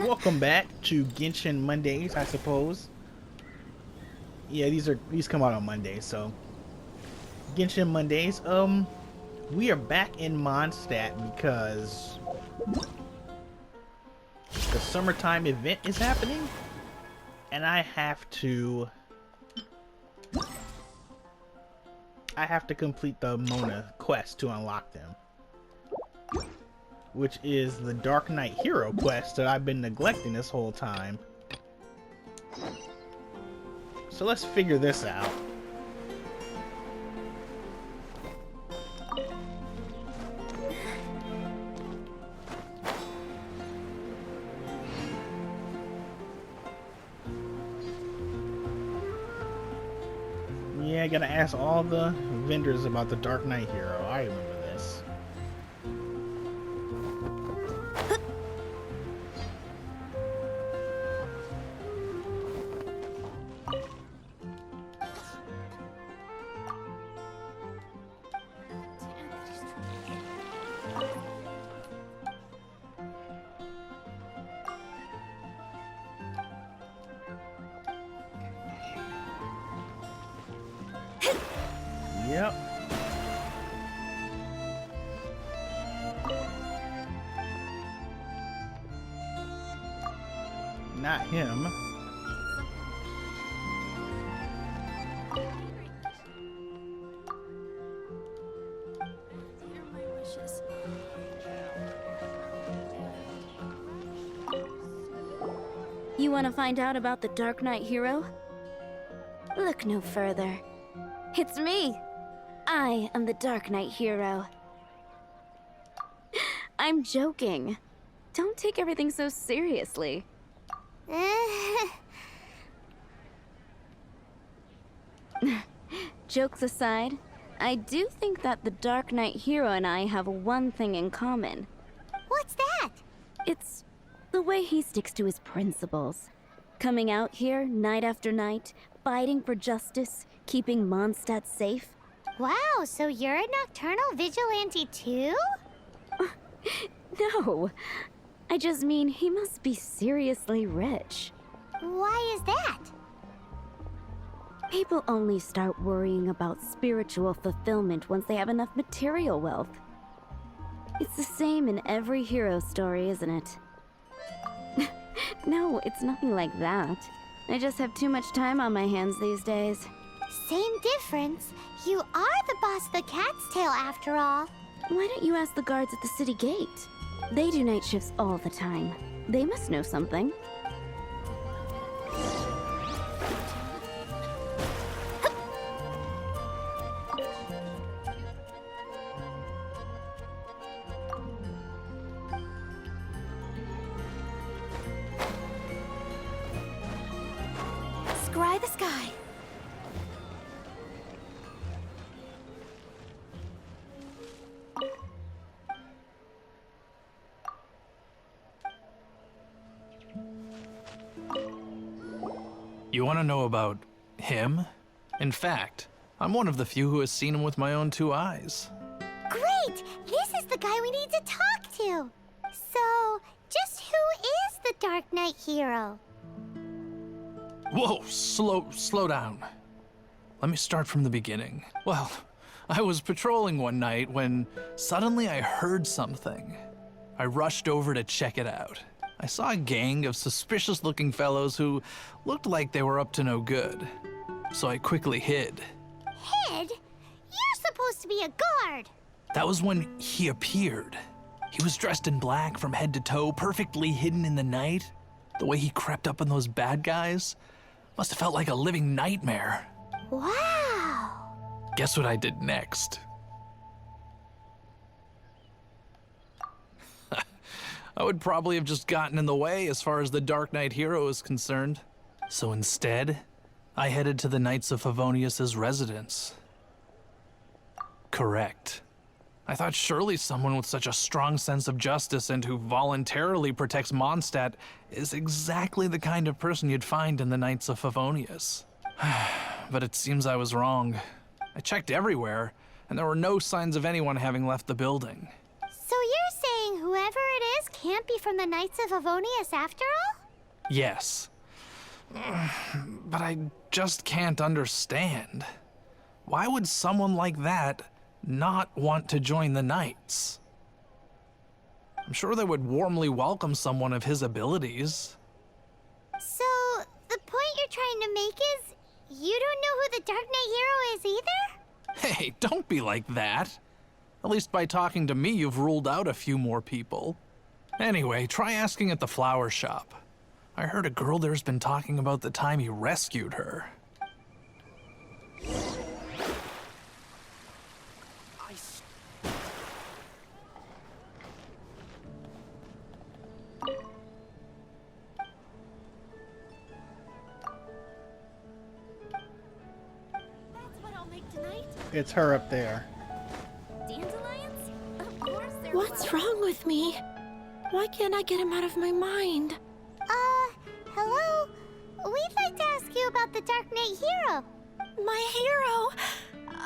Welcome back to Genshin Mondays, I suppose. Yeah, these come out on Mondays, so Genshin Mondays. We are back in Mondstat because the summertime event is happening, and I have to complete the Mona quest to unlock them, which is the Darknight hero quest that I've been neglecting this whole time. So let's figure this out. Yeah, I gotta ask all the vendors about the Darknight hero. I remember this. Yep. Not him. You want to find out about the Darknight hero? Look no further. It's me! I am the Darknight hero. I'm joking. Don't take everything so seriously. Jokes aside, I do think that the Darknight hero and I have one thing in common. What's that? It's the way he sticks to his principles. Coming out here night after night, fighting for justice, keeping Mondstat safe. Wow, so you're a nocturnal vigilante too? No, I just mean he must be seriously rich. Why is that? People only start worrying about spiritual fulfillment once they have enough material wealth. It's the same in every hero story, isn't it? No, it's nothing like that. I just have too much time on my hands these days. Same difference. You are the boss of the Cat's Tail after all. Why don't you ask the guards at the city gate? They do night shifts all the time. They must know something. Scry the sky. You want to know about him? In fact, I'm one of the few who has seen him with my own two eyes. Great! This is the guy we need to talk to. So, just who is the Darknight hero? Whoa, slow down. Let me start from the beginning. Well, I was patrolling one night when suddenly I heard something. I rushed over to check it out. I saw a gang of suspicious-looking fellows who looked like they were up to no good. So I quickly hid. Hid? You're supposed to be a guard. That was when he appeared. He was dressed in black from head to toe, perfectly hidden in the night. The way he crept up on those bad guys must have felt like a living nightmare. Wow. Guess what I did next? I would probably have just gotten in the way as far as the Darknight hero is concerned. So instead, I headed to the Knights of Favonius' residence. Correct. I thought surely someone with such a strong sense of justice and who voluntarily protects Mondstat is exactly the kind of person you'd find in the Knights of Favonius. But it seems I was wrong. I checked everywhere, and there were no signs of anyone having left the building. So you're saying whoever it is can't be from the Knights of Avonius after all? Yes. But I just can't understand. Why would someone like that not want to join the Knights? I'm sure they would warmly welcome someone of his abilities. So, the point you're trying to make is you don't know who the Dark Knight hero is either? Hey, don't be like that. At least by talking to me, you've ruled out a few more people. Anyway, try asking at the flower shop. I heard a girl there's been talking about the time you rescued her. That's what I'll make tonight. It's her up there. Dandelions? Of course they're What's wrong with me? Why can't I get him out of my mind? Hello? We'd like to ask you about the Dark Knight hero. My hero!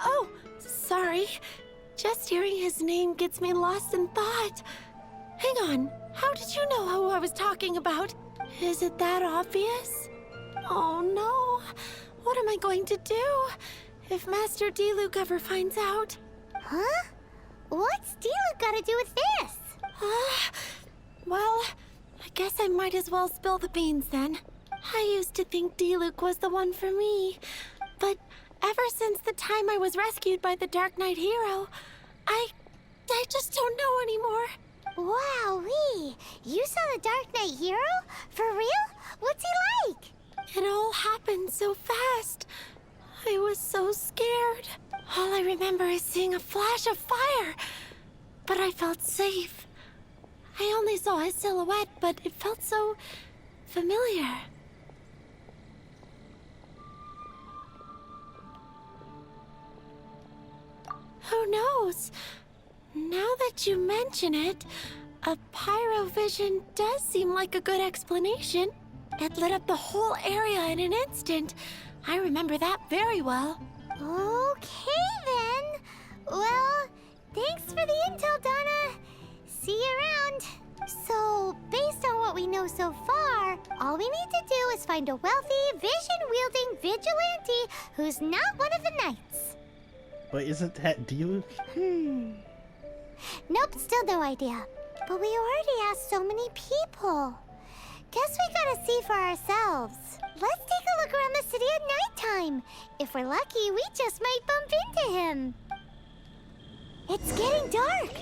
Oh, sorry. Just hearing his name gets me lost in thought. Hang on, how did you know who I was talking about? Is it that obvious? Oh no, what am I going to do if Master Diluc ever finds out? Huh? What's Diluc got to do with this? Well, I guess I might as well spill the beans then. I used to think Diluc was the one for me, but ever since the time I was rescued by the Dark Knight hero, I just don't know anymore. Wowee! You saw the Dark Knight hero? For real? What's he like? It all happened so fast. I was so scared. All I remember is seeing a flash of fire, but I felt safe. I only saw his silhouette, but it felt so familiar. Who knows? Now that you mention it, a pyrovision does seem like a good explanation. It lit up the whole area in an instant. I remember that very well. Okay then. Well, thanks for the intel, Donna. See you around. So, based on what we know so far, all we need to do is find a wealthy, vision-wielding vigilante who's not one of the knights. But isn't that Diluc? Nope, still no idea. But we already asked so many people. Guess we gotta see for ourselves. Let's take a look around the city at nighttime. If we're lucky, we just might bump into him. It's getting dark.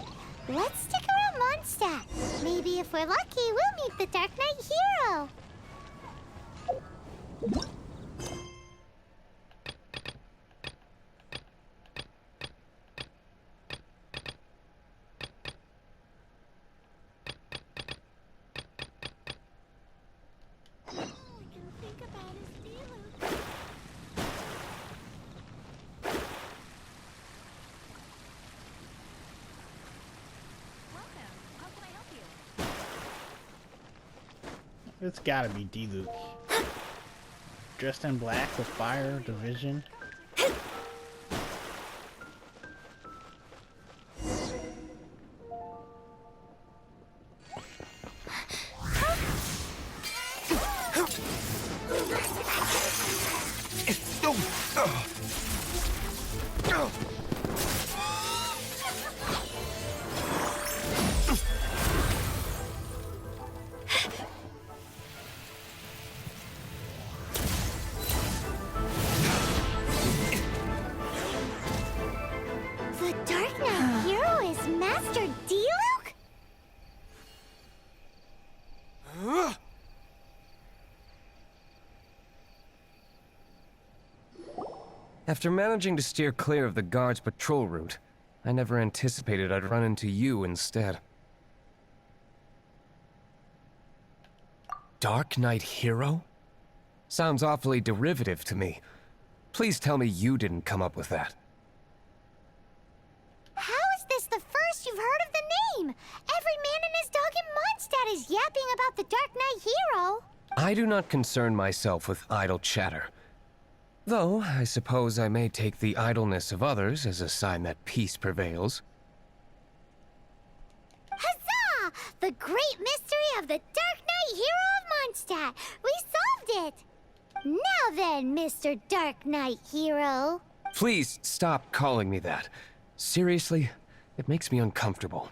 Let's stick around Mondstat. Maybe if we're lucky, we'll meet the Dark Knight hero. It's gotta be Diluc. Dressed in black with fire, division. The Dark Knight hero is Master Diluc? After managing to steer clear of the guard's patrol route, I never anticipated I'd run into you instead. Dark Knight hero? Sounds awfully derivative to me. Please tell me you didn't come up with that. How is this the first you've heard of the name? Every man and his dog in Mondstat is yapping about the Dark Knight hero. I do not concern myself with idle chatter. Though, I suppose I may take the idleness of others as a sign that peace prevails. Huzzah! The The great mystery of the Darknight hero of Mondstat! We solved it! Now then, Mr. Darknight hero. Please stop calling me that. Seriously, it makes me uncomfortable.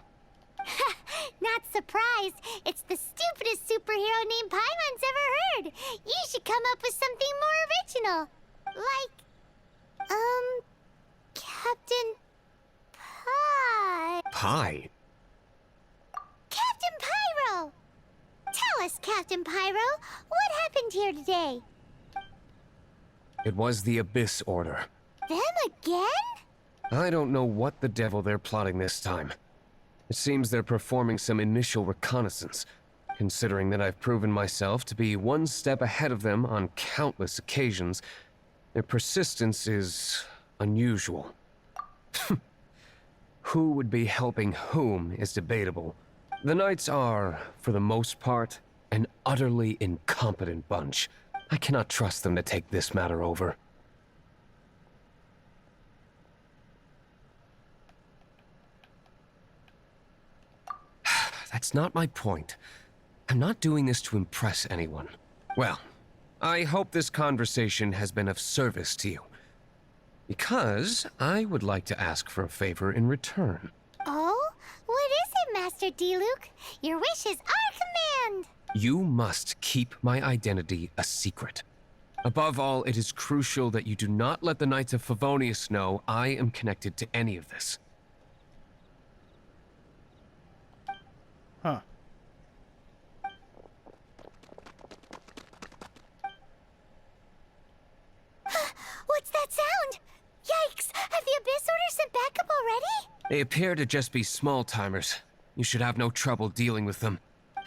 Not surprised. It's the stupidest superhero name Paimon's ever heard. You should come up with something more original. Like, Captain Pie. Pie? Captain Pyro! Tell us, Captain Pyro, what happened here today? It was the Abyss Order. Them again? I don't know what the devil they're plotting this time. It seems they're performing some initial reconnaissance, considering that I've proven myself to be one step ahead of them on countless occasions. Their persistence is unusual. Who would be helping whom is debatable. The Knights are, for the most part, an utterly incompetent bunch. I cannot trust them to take this matter over. That's not my point. I'm not doing this to impress anyone. Well, I hope this conversation has been of service to you. Because I would like to ask for a favor in return. Oh? What is it, Master D-Luke? Your wish is our command! You must keep my identity a secret. Above all, it is crucial that you do not let the Knights of Favonius know I am connected to any of this. Huh. What's that sound? Yikes! Have the Abyss Order sent backup already? They appear to just be small-timers. You should have no trouble dealing with them.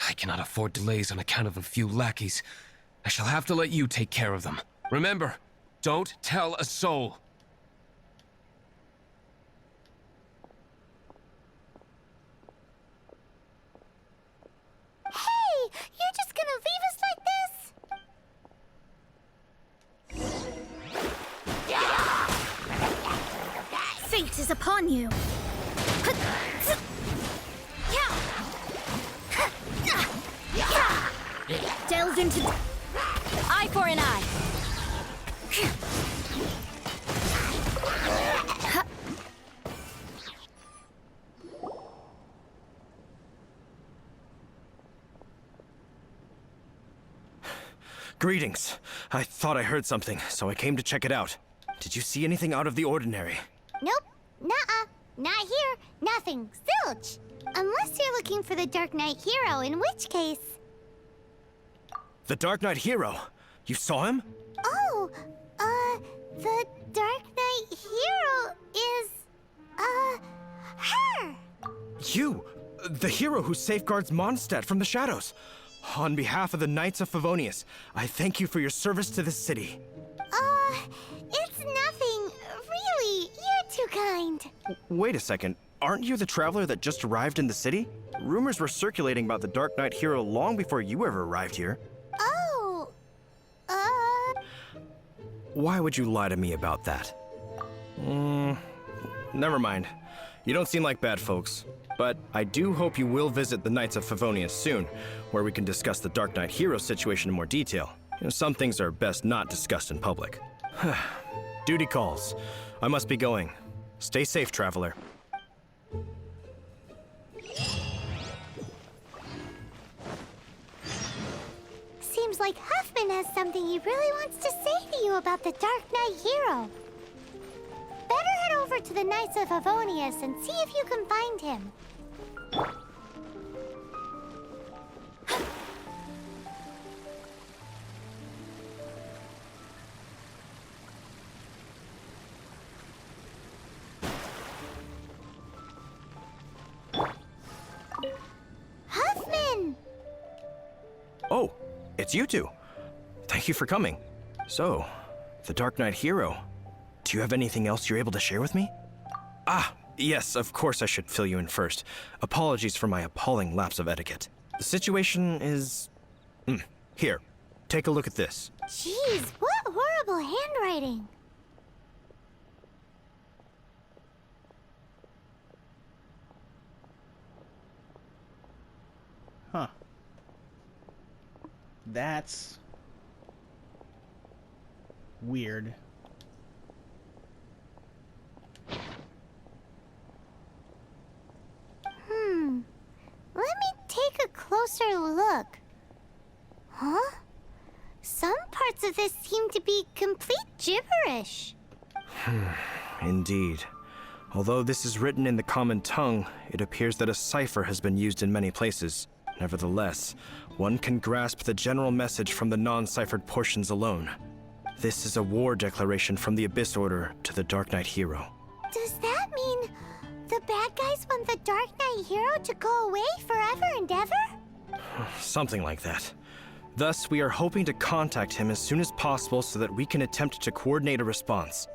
I cannot afford delays on account of a few lackeys. I shall have to let you take care of them. Remember, don't tell a soul. Hey! You're just gonna leave us like this? Fate is upon you. Delve into eye for an eye. Greetings. I thought I heard something, so I came to check it out. Did you see anything out of the ordinary? Nope. Nuh-uh. Not here. Nothing. Zilch. Unless you're looking for the Darknight hero, in which case... The Darknight hero? You saw him? Oh, the Darknight hero is, her! You! The hero who safeguards Mondstat from the shadows. On behalf of the Knights of Favonius, I thank you for your service to this city. It's nothing. Really, you're too kind. Wait a second. Aren't you the traveler that just arrived in the city? Rumors were circulating about the Darknight hero long before you ever arrived here. Oh, Why would you lie to me about that? Never mind. You don't seem like bad folks. But I do hope you will visit the Knights of Favonius soon, where we can discuss the Darknight hero situation in more detail. Some things are best not discussed in public. Duty calls. I must be going. Stay safe, traveler. seems like Huffman has something he really wants to say to you about the Darknight hero. Better head over to the Knights of Favonius and see if you can find him. Huffman! Oh, it's you two. Thank you for coming. So, the Darknight hero. Do you have anything else you're able to share with me? Ah, yes, of course I should fill you in first. Apologies for my appalling lapse of etiquette. The situation is... Here, take a look at this. Jeez, what horrible handwriting. Huh. That's weird. Let me take a closer look. Huh? Some parts of this seem to be complete gibberish. Indeed. Although this is written in the common tongue, it appears that a cipher has been used in many places. Nevertheless, one can grasp the general message from the non-ciphered portions alone. This is a war declaration from the Abyss Order to the Darknight hero. Does that mean the bad guys want the Darknight hero to go away forever and ever? Something like that. Thus, we are hoping to contact him as soon as possible so that we can attempt to coordinate a response.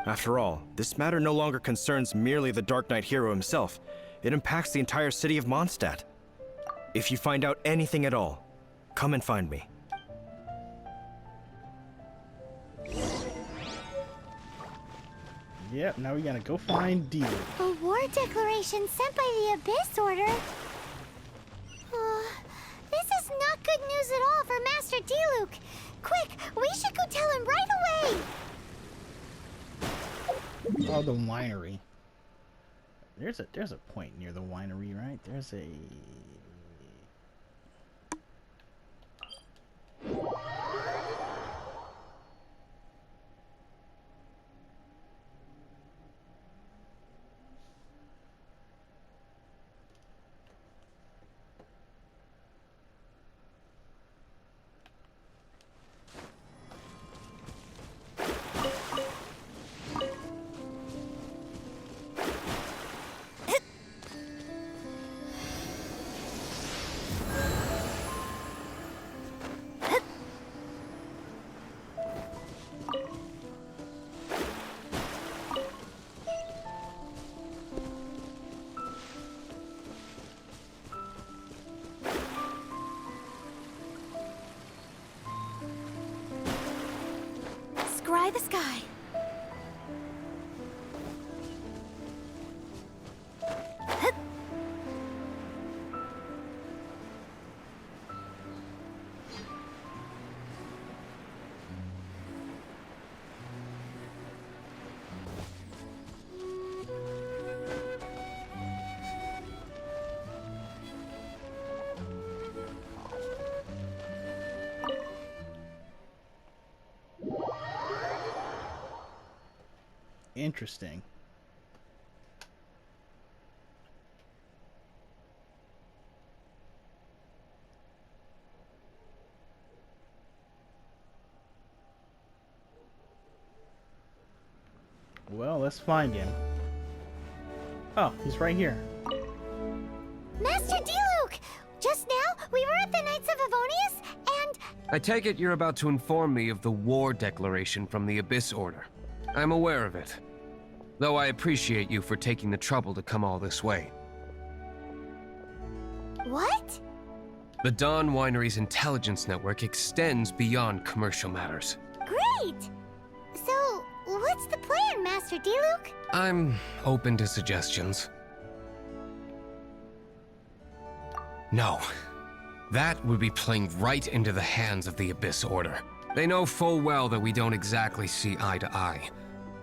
After all, this matter no longer concerns merely the Darknight hero himself. It impacts the entire city of Mondstat. If you find out anything at all, come and find me. Yep, now we gotta go find Dio. A war declaration sent by the Abyss Order? This is not good news at all for Master Diluc. Quick, we should go tell him right away! Oh, the winery. There's a point near the winery, right? There's a... Scry the sky. Interesting. Well, let's find him. Oh, he's right here. Master Diluc! Just now, we were at the Knights of Avonius, and... I take it you're about to inform me of the war declaration from the Abyss Order. I'm aware of it, though I appreciate you for taking the trouble to come all this way. What? The Dawn Winery's intelligence network extends beyond commercial matters. Great! So, what's the plan, Master Diluc? I'm open to suggestions. No. That would be playing right into the hands of the Abyss Order. They know full well that we don't exactly see eye to eye.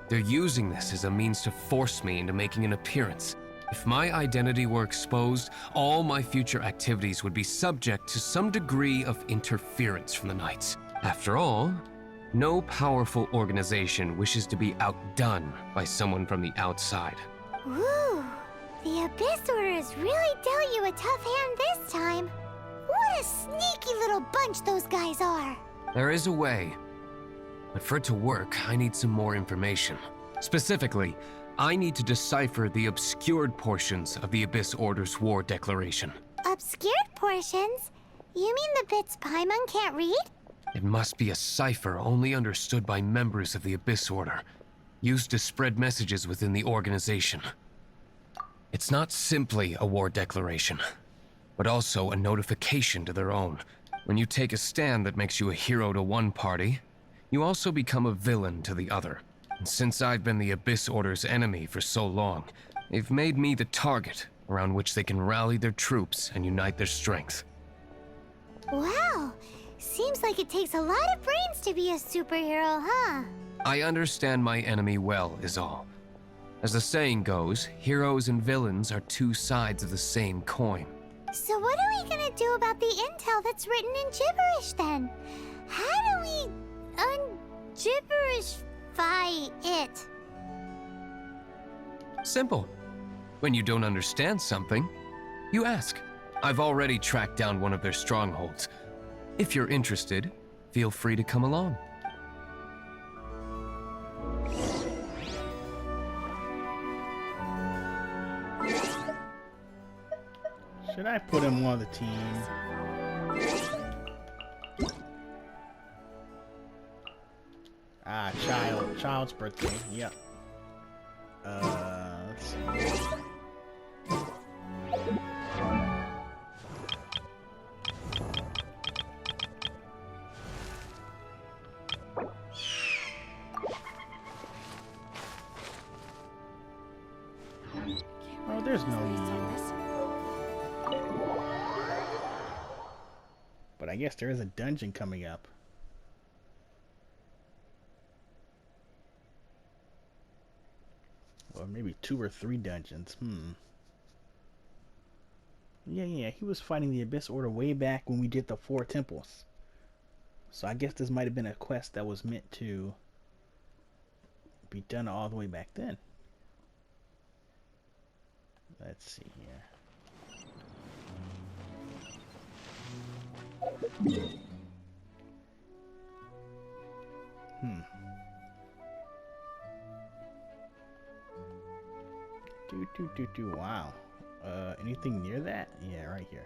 They're using this as a means to force me into making an appearance. If my identity were exposed, all my future activities would be subject to some degree of interference from the Knights. After all, no powerful organization wishes to be outdone by someone from the outside. Ooh, the Abyss Order has really dealt you a tough hand this time. What a sneaky little bunch those guys are. There is a way. But for it to work, I need some more information. Specifically, I need to decipher the obscured portions of the Abyss Order's war declaration. Obscured portions? You mean the bits Paimon can't read? It must be a cipher only understood by members of the Abyss Order, used to spread messages within the organization. It's not simply a war declaration, but also a notification to their own. When you take a stand that makes you a hero to one party, you also become a villain to the other. And since I've been the Abyss Order's enemy for so long, they've made me the target around which they can rally their troops and unite their strength. Wow, seems like it takes a lot of brains to be a superhero, huh? I understand my enemy well, is all. As the saying goes, heroes and villains are two sides of the same coin. So what are we gonna do about the intel that's written in gibberish then? How do we un-gibberishify it? Simple. When you don't understand something, you ask. I've already tracked down one of their strongholds. If you're interested, feel free to come along. Should I put him on the team? Ah, child's birthday. Yep. Let's see. Oh, there's no need. But I guess there is a dungeon coming up. Or maybe 2 or 3 dungeons. Yeah, he was fighting the Abyss Order way back when we did the 4 temples. So I guess this might have been a quest that was meant to be done all the way back then. Let's see here. Wow. Anything near that? Yeah, right here.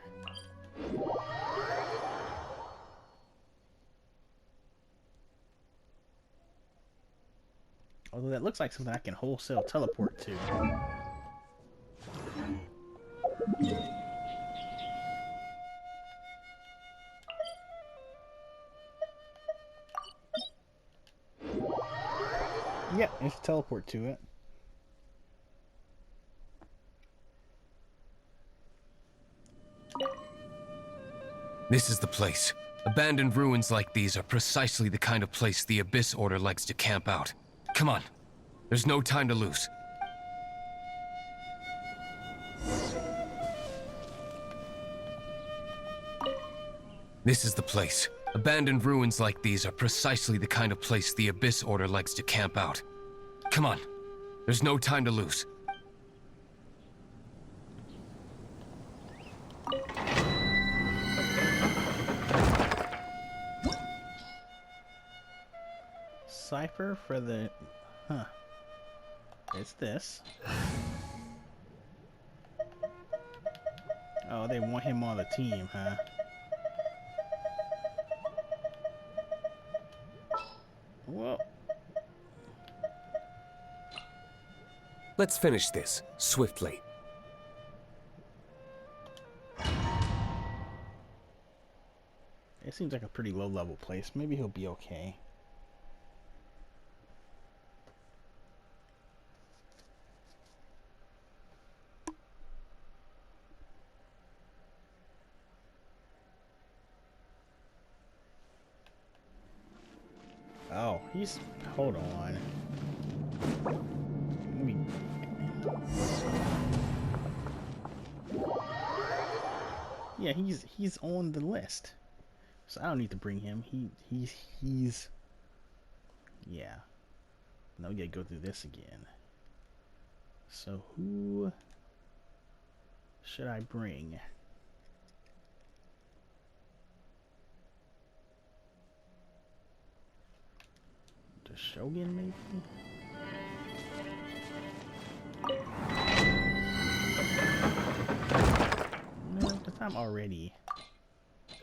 Although that looks like something I can wholesale teleport to. Yeah, let's teleport to it. This is the place. Abandoned ruins like these are precisely the kind of place the Abyss Order likes to camp out. Come on. There's no time to lose. This is the place. Abandoned ruins like these are precisely the kind of place the Abyss Order likes to camp out. Come on. There's no time to lose. Cipher for the... Huh. It's this. Oh, they want him on the team, huh? Well... Let's finish this, swiftly. It seems like a pretty low-level place. Maybe he'll be okay. Oh, he's... Hold on. Let me... Yeah, he's on the list. So I don't need to bring him. He's... Yeah. Now we gotta go through this again. So who should I bring? The Shogun, maybe? No, because I'm already...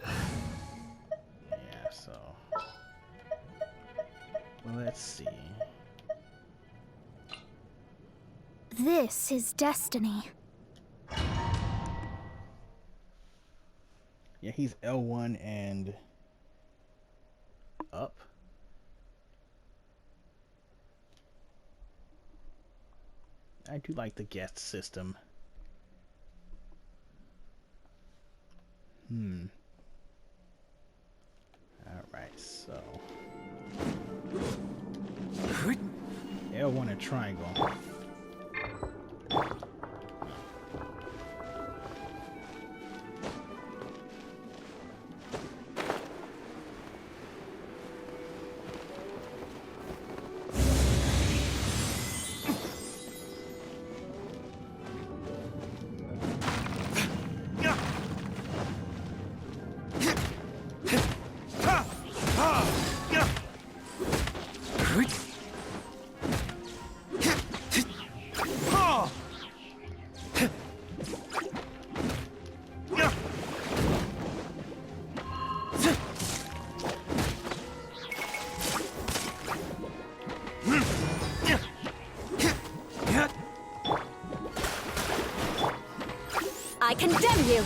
Yeah, so... Let's see. This is destiny. Yeah, he's L1 and... up. I do like the guest system. Alright, so L1 a triangle. I condemn you!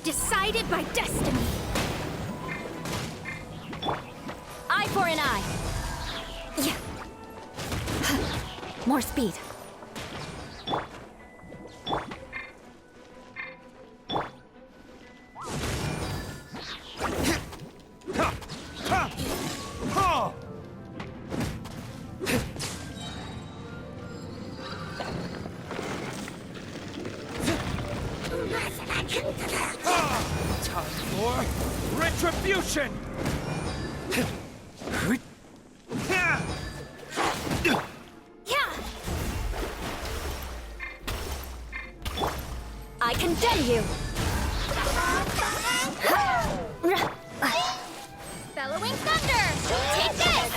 Decided by destiny. Eye for an eye! Yeah. More speed. Time for retribution! I condemn you! Bellowing thunder! Take this!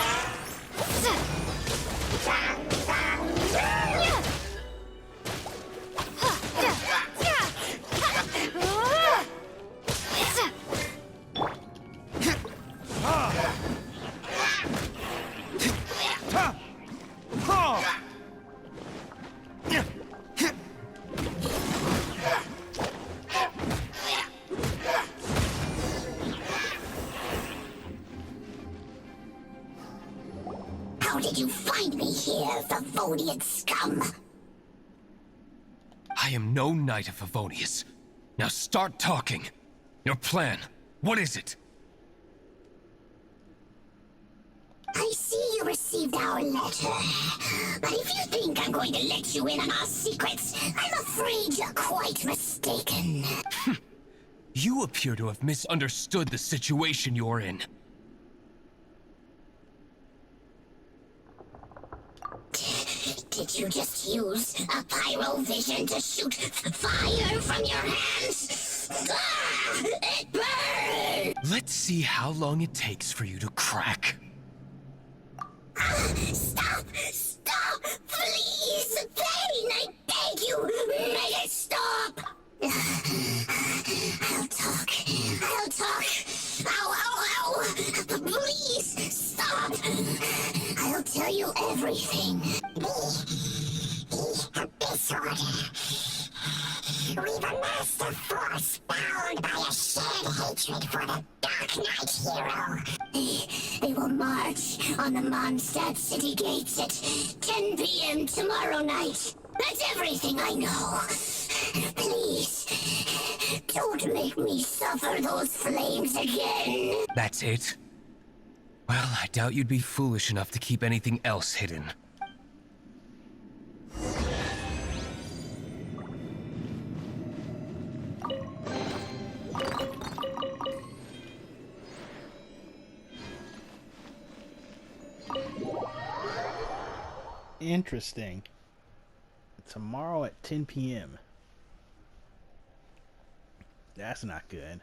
How did you find me here, Favonian scum? I am no Knight of Favonius. Now start talking. Your plan, what is it? I see you received our letter. But if you think I'm going to let you in on our secrets, I'm afraid you're quite mistaken. You appear to have misunderstood the situation you're in. Did you just use a pyrovision to shoot fire from your hands? Ah, it burns! Let's see how long it takes for you to crack. Stop! Stop! Please! Pain! I beg you! Make it stop! I'll talk. I'll talk. Ow, ow, ow! Please, stop! I'll tell you everything. This order. We've amassed a force bound by a shared hatred for the Darknight hero. They will march on the Mondstat city gates at 10 p.m. tomorrow night. That's everything I know. Please, don't make me suffer those flames again. That's it? Well, I doubt you'd be foolish enough to keep anything else hidden. Interesting. Tomorrow at 10 p.m. That's not good.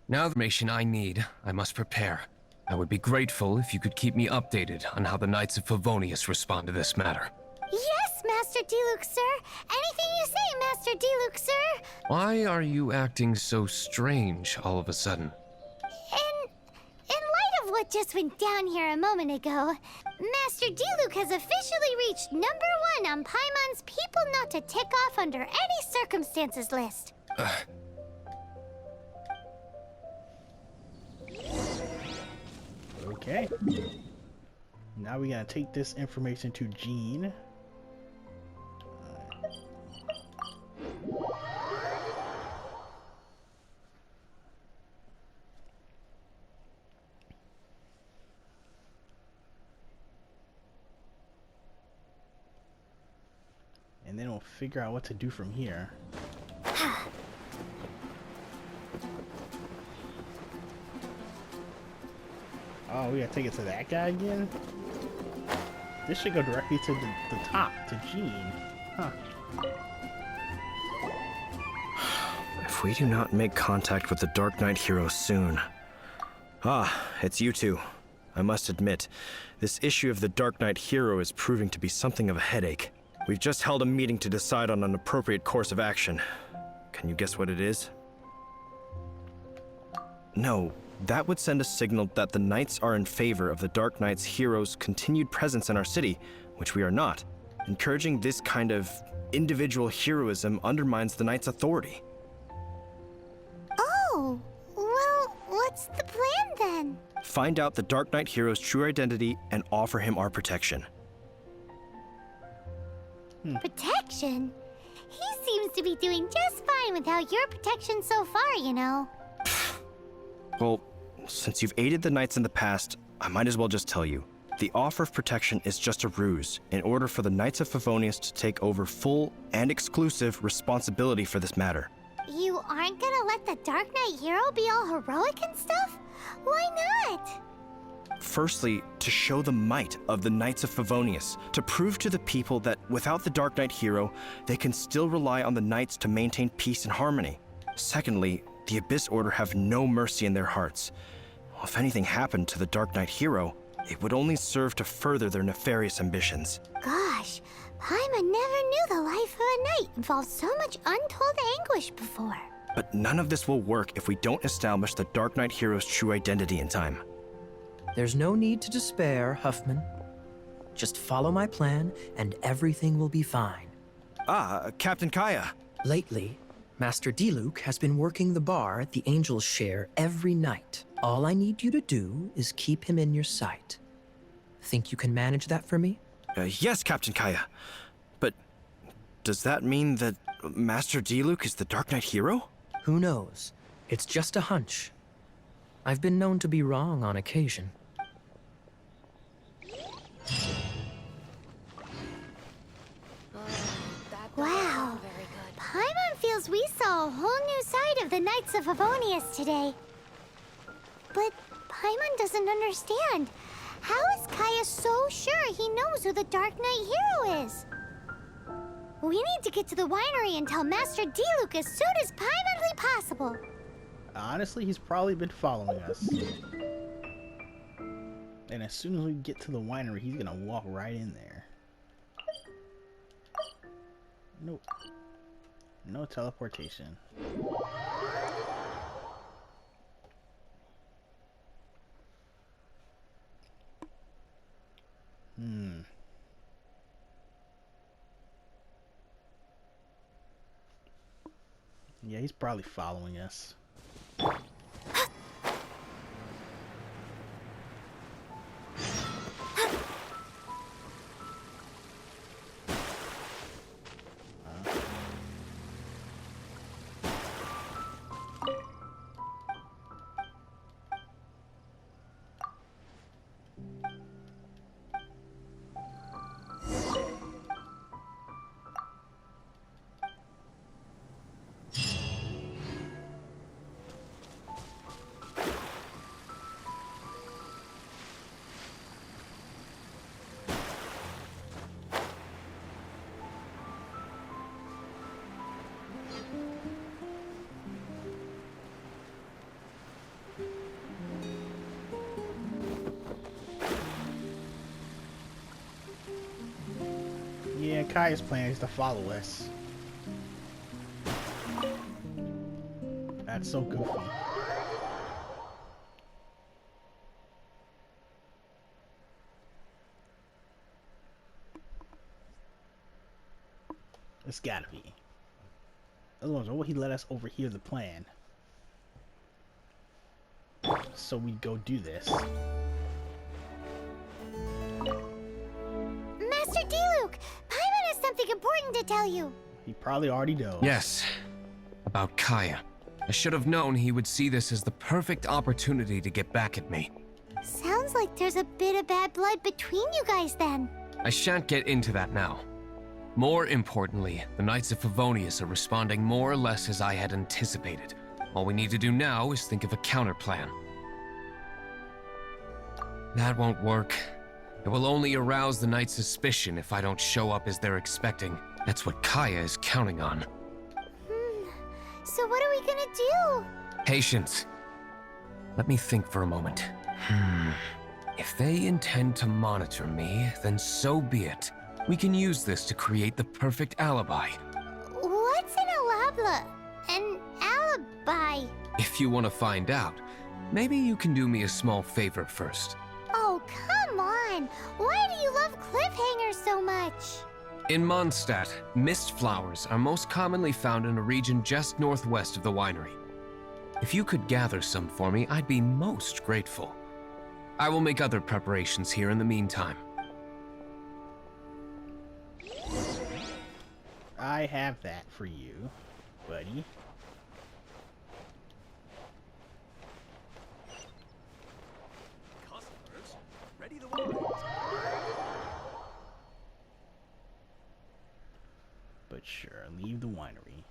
Now the information I need, I must prepare. I would be grateful if you could keep me updated on how the Knights of Favonius respond to this matter. Yes, Master Diluc, sir. Anything you say, Master Diluc, sir. Why are you acting so strange all of a sudden? In light of what just went down here a moment ago, Master Diluc has officially reached #1 on Paimon's People Not to Tick Off Under Any Circumstances list. Okay. Now we gotta take this information to Jean. And then we'll figure out what to do from here. Oh, we gotta take it to that guy again? This should go directly to the top, to Jean. Huh. If we do not make contact with the Darknight hero soon... Ah, it's you two. I must admit, this issue of the Darknight hero is proving to be something of a headache. We've just held a meeting to decide on an appropriate course of action. Can you guess what it is? No, that would send a signal that the Knights are in favor of the Darknight's hero's continued presence in our city, which we are not. Encouraging this kind of individual heroism undermines the Knights' authority. Oh, well, what's the plan then? Find out the Darknight hero's true identity and offer him our protection. Protection? He seems to be doing just fine without your protection so far, you know. Well, since you've aided the Knights in the past, I might as well just tell you. The offer of protection is just a ruse in order for the Knights of Favonius to take over full and exclusive responsibility for this matter. You aren't gonna let the Darknight hero be all heroic and stuff? Why not? Firstly, to show the might of the Knights of Favonius, to prove to the people that without the Darknight hero, they can still rely on the Knights to maintain peace and harmony. Secondly, the Abyss Order have no mercy in their hearts. If anything happened to the Darknight hero, it would only serve to further their nefarious ambitions. Gosh, Paimon never knew the life of a knight involved so much untold anguish before. But none of this will work if we don't establish the Darknight hero's true identity in time. There's no need to despair, Huffman. Just follow my plan, and everything will be fine. Ah, Captain Kaya. Lately, Master Diluc has been working the bar at the Angel's Share every night. All I need you to do is keep him in your sight. Think you can manage that for me? Yes, Captain Kaya. But does that mean that Master Diluc is the Darknight hero? Who knows? It's just a hunch. I've been known to be wrong on occasion. Wow. Paimon feels we saw a whole new side of the Knights of Favonius today. But Paimon doesn't understand. How is Kaya so sure he knows who the Darknight hero is? We need to get to the winery and tell Master Diluc as soon as Paimonly possible. Honestly, he's probably been following us. And as soon as we get to the winery, he's gonna walk right in there. Nope. No teleportation. Yeah, he's probably following us. Yeah, Kaya's plan is to follow us. That's so goofy. It's gotta be. Otherwise, why would he let us overhear the plan? So we go do this. Master Diluc, Paimon has something important to tell you. He probably already knows. Yes, about Kaya. I should have known he would see this as the perfect opportunity to get back at me. Sounds like there's a bit of bad blood between you guys then. I shan't get into that now. More importantly, the Knights of Favonius are responding more or less as I had anticipated. All we need to do now is think of a counterplan. That won't work. It will only arouse the Knights' suspicion if I don't show up as they're expecting. That's what Kaya is counting on. So what are we gonna do? Patience. Let me think for a moment. If they intend to monitor me, then so be it. We can use this to create the perfect alibi. What's an alabla? An alibi? If you want to find out, maybe you can do me a small favor first. Oh, come on! Why do you love cliffhangers so much? In Mondstat, mist flowers are most commonly found in a region just northwest of the winery. If you could gather some for me, I'd be most grateful. I will make other preparations here in the meantime. I have that for you, buddy. Customers, ready the wine. But sure, leave the winery.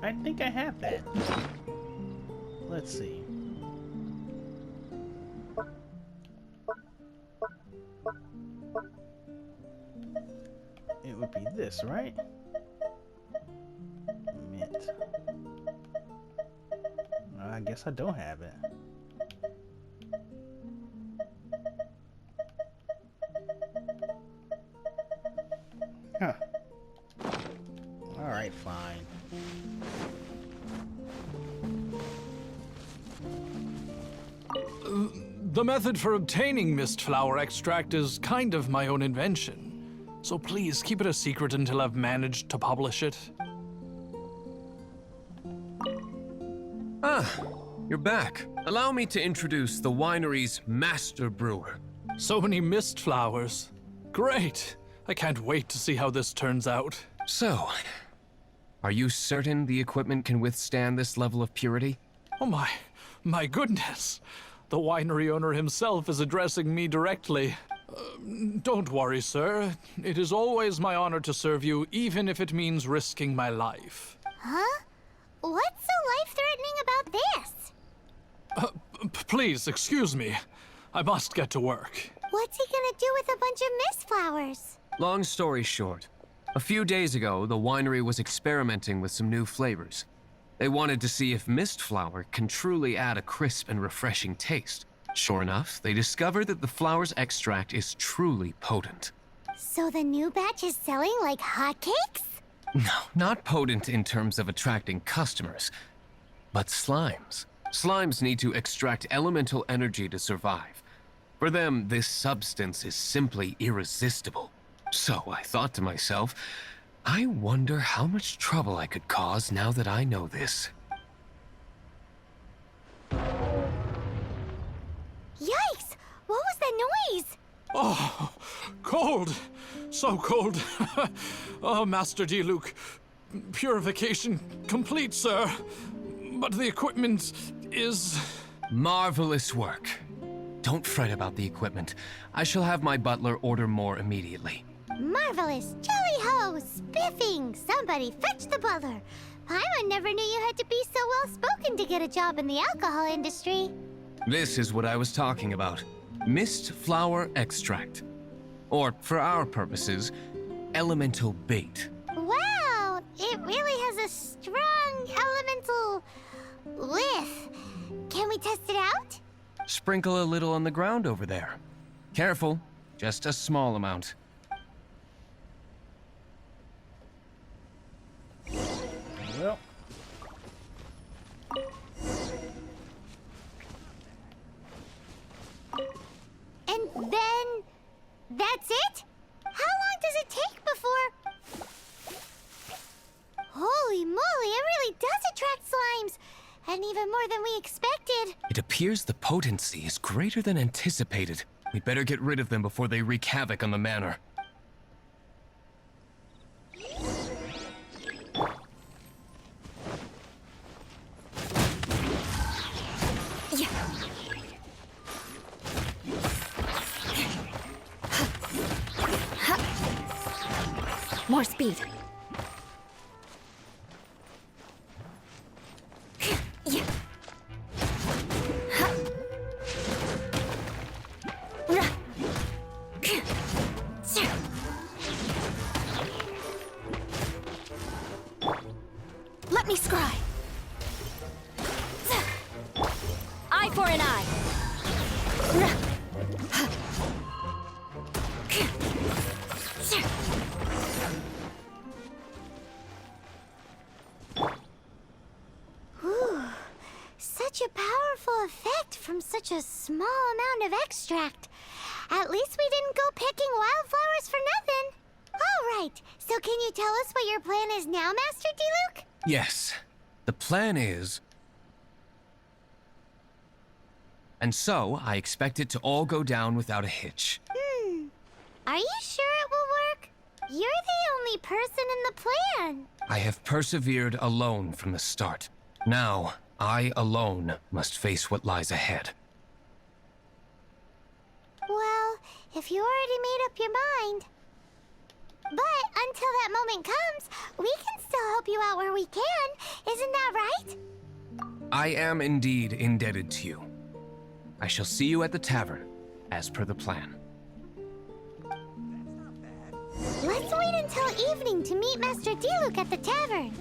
I think I have that. Let's see. It would be this, right? Mint. I guess I don't have it. Huh. Alright, fine. The method for obtaining mist flower extract is kind of my own invention. So please keep it a secret until I've managed to publish it. Ah, you're back. Allow me to introduce the winery's master brewer. So many mist flowers. Great! I can't wait to see how this turns out. So, are you certain the equipment can withstand this level of purity? Oh my goodness. The winery owner himself is addressing me directly. Don't worry, sir. It is always my honor to serve you, even if it means risking my life. Huh? What's so life-threatening about this? Please, excuse me. I must get to work. What's he gonna do with a bunch of mist flowers? Long story short, a few days ago, the winery was experimenting with some new flavors. They wanted to see if mist flower can truly add a crisp and refreshing taste. Sure enough, they discovered that the flower's extract is truly potent. So the new batch is selling like hotcakes? No, not potent in terms of attracting customers, but slimes. Slimes need to extract elemental energy to survive. For them, this substance is simply irresistible. So I thought to myself, I wonder how much trouble I could cause now that I know this. Yikes! What was that noise? Oh, cold! So cold. Oh, Master Diluc. Purification complete, sir. But the equipment is... Marvelous work. Don't fret about the equipment. I shall have my butler order more immediately. Marvelous! Jolly ho! Spiffing! Somebody fetch the butler! Paimon never knew you had to be so well-spoken to get a job in the alcohol industry. This is what I was talking about. Mist flower extract. Or, for our purposes, elemental bait. Wow! It really has a strong elemental whiff. Can we test it out? Sprinkle a little on the ground over there. Careful, just a small amount. Well, And then... that's it? How long does it take before... Holy moly, it really does attract slimes! And even more than we expected. It appears the potency is greater than anticipated. We'd better get rid of them before they wreak havoc on the manor. More speed. Let me scry. Eye for an eye. Whew. Such a powerful effect from such a small amount of extract. At least we didn't go picking wildflowers for nothing. All right, so can you tell us what your plan is now, Master Diluc? Yes, the plan is... And so, I expect it to all go down without a hitch. Are you sure it will work? You're the only person in the plan. I have persevered alone from the start. Now, I alone must face what lies ahead. Well, if you already made up your mind. But until that moment comes, we can still help you out where we can. Isn't that right? I am indeed indebted to you. I shall see you at the tavern, as per the plan. Let's wait until evening to meet Master Diluc at the tavern.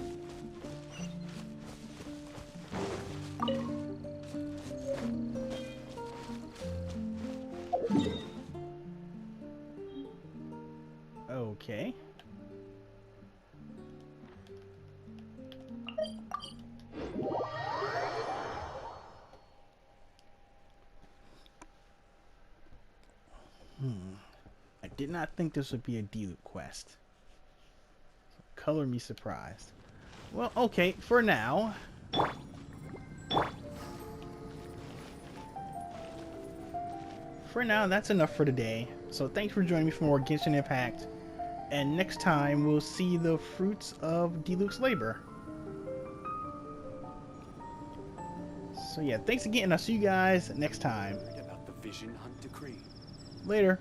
okay. Did not think this would be a D-Loop quest. Color me surprised. Well, okay, for now. For now, that's enough for today. So thanks for joining me for more Genshin Impact. And next time, we'll see the fruits of D-Luke's labor. So yeah, thanks again, and I'll see you guys next time. About the Vision Hunt decree. Later.